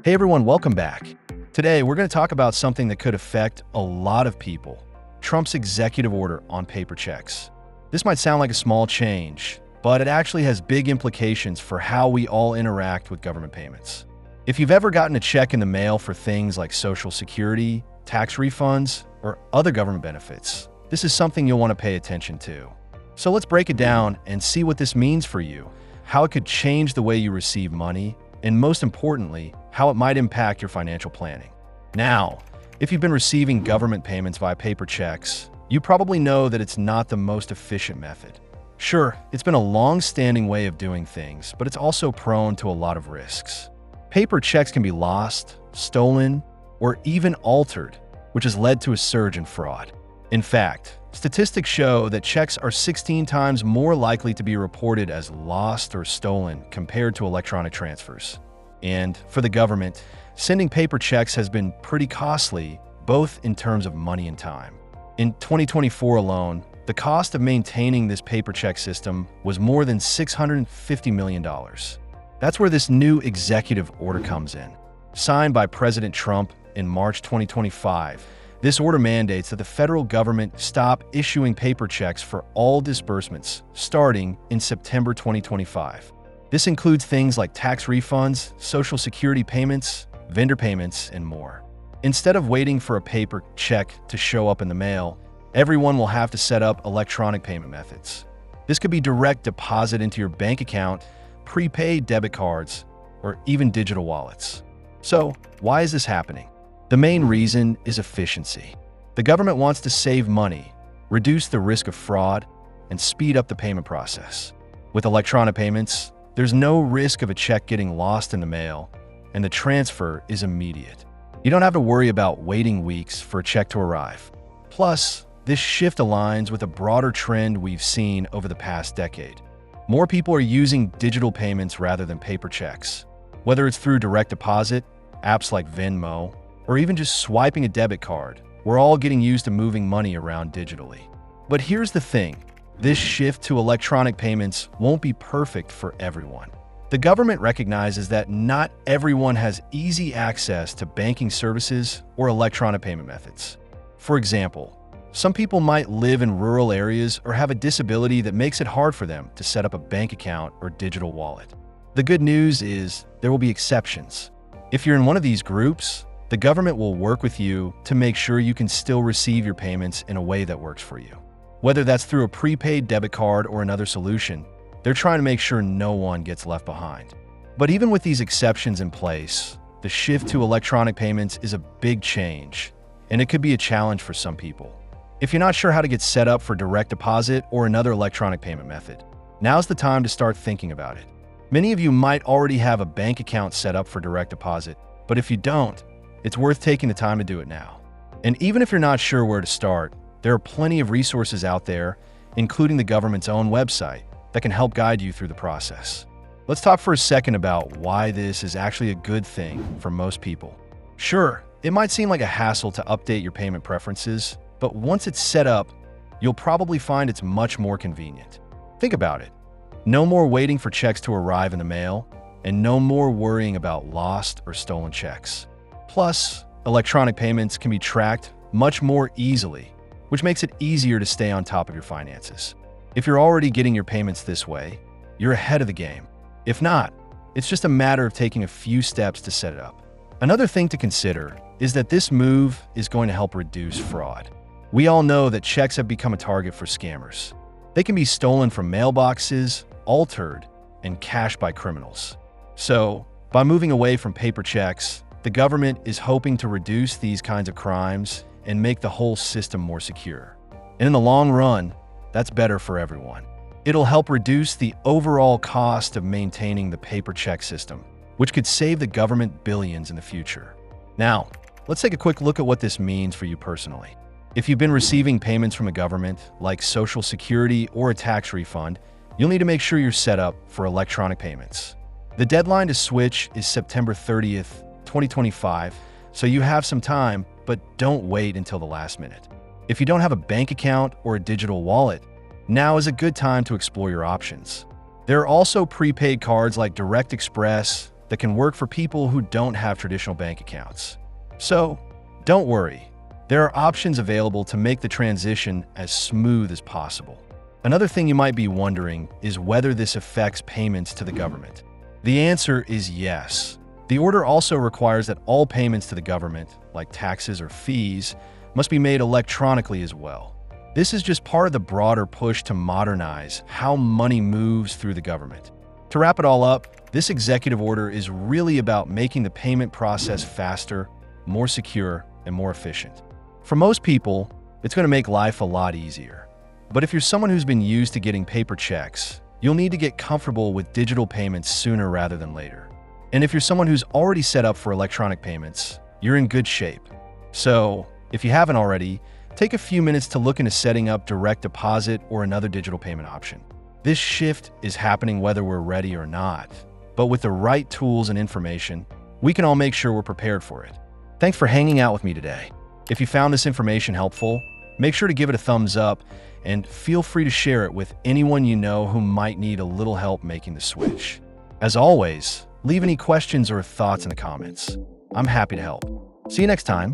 Hey everyone, welcome back. Today, we're going to talk about something that could affect a lot of people: Trump's executive order on paper checks. This might sound like a small change, but it actually has big implications for how we all interact with government payments. If you've ever gotten a check in the mail for things like Social Security, tax refunds, or other government benefits, this is something you'll want to pay attention to. So let's break it down and see what this means for you, how it could change the way you receive money, and most importantly, how it might impact your financial planning. Now, if you've been receiving government payments via paper checks, you probably know that it's not the most efficient method. Sure, it's been a long-standing way of doing things, but it's also prone to a lot of risks. Paper checks can be lost, stolen, or even altered, which has led to a surge in fraud. In fact, statistics show that checks are 16 times more likely to be reported as lost or stolen compared to electronic transfers. And for the government, sending paper checks has been pretty costly, both in terms of money and time. In 2024 alone, the cost of maintaining this paper check system was more than $650 million. That's where this new executive order comes in. Signed by President Trump in March 2025, this order mandates that the federal government stop issuing paper checks for all disbursements starting in September 2025. This includes things like tax refunds, Social Security payments, vendor payments, and more. Instead of waiting for a paper check to show up in the mail, everyone will have to set up electronic payment methods. This could be direct deposit into your bank account, prepaid debit cards, or even digital wallets. So, why is this happening? The main reason is efficiency. The government wants to save money, reduce the risk of fraud, and speed up the payment process. With electronic payments, there's no risk of a check getting lost in the mail, and the transfer is immediate. You don't have to worry about waiting weeks for a check to arrive. Plus, this shift aligns with a broader trend we've seen over the past decade. More people are using digital payments rather than paper checks. Whether it's through direct deposit, apps like Venmo, or even just swiping a debit card, we're all getting used to moving money around digitally. But here's the thing: this shift to electronic payments won't be perfect for everyone. The government recognizes that not everyone has easy access to banking services or electronic payment methods. For example, some people might live in rural areas or have a disability that makes it hard for them to set up a bank account or digital wallet. The good news is there will be exceptions. If you're in one of these groups, the government will work with you to make sure you can still receive your payments in a way that works for you. Whether that's through a prepaid debit card or another solution, they're trying to make sure no one gets left behind. But even with these exceptions in place, the shift to electronic payments is a big change, and it could be a challenge for some people. If you're not sure how to get set up for direct deposit or another electronic payment method, now's the time to start thinking about it. Many of you might already have a bank account set up for direct deposit, but if you don't, it's worth taking the time to do it now. And even if you're not sure where to start, there are plenty of resources out there, including the government's own website, that can help guide you through the process. Let's talk for a second about why this is actually a good thing for most people. Sure, it might seem like a hassle to update your payment preferences, but once it's set up, you'll probably find it's much more convenient. Think about it. No more waiting for checks to arrive in the mail, and no more worrying about lost or stolen checks. Plus, electronic payments can be tracked much more easily, which makes it easier to stay on top of your finances. If you're already getting your payments this way, you're ahead of the game. If not, it's just a matter of taking a few steps to set it up. Another thing to consider is that this move is going to help reduce fraud. We all know that checks have become a target for scammers. They can be stolen from mailboxes, altered, and cashed by criminals. So, by moving away from paper checks, the government is hoping to reduce these kinds of crimes and make the whole system more secure. And in the long run, that's better for everyone. It'll help reduce the overall cost of maintaining the paper check system, which could save the government billions in the future. Now, let's take a quick look at what this means for you personally. If you've been receiving payments from the government, like Social Security or a tax refund, you'll need to make sure you're set up for electronic payments. The deadline to switch is September 30th, 2025, so you have some time, but don't wait until the last minute. If you don't have a bank account or a digital wallet, now is a good time to explore your options. There are also prepaid cards like Direct Express, that can work for people who don't have traditional bank accounts. So, don't worry. There are options available to make the transition as smooth as possible. Another thing you might be wondering is whether this affects payments to the government. The answer is yes. The order also requires that all payments to the government, like taxes or fees, must be made electronically as well. This is just part of the broader push to modernize how money moves through the government. To wrap it all up, this executive order is really about making the payment process faster, more secure, and more efficient. For most people, it's going to make life a lot easier. But if you're someone who's been used to getting paper checks, you'll need to get comfortable with digital payments sooner rather than later. And if you're someone who's already set up for electronic payments, you're in good shape. So, if you haven't already, take a few minutes to look into setting up direct deposit or another digital payment option. This shift is happening whether we're ready or not. But with the right tools and information, we can all make sure we're prepared for it. Thanks for hanging out with me today. If you found this information helpful, make sure to give it a thumbs up and feel free to share it with anyone you know who might need a little help making the switch. As always, leave any questions or thoughts in the comments. I'm happy to help. See you next time.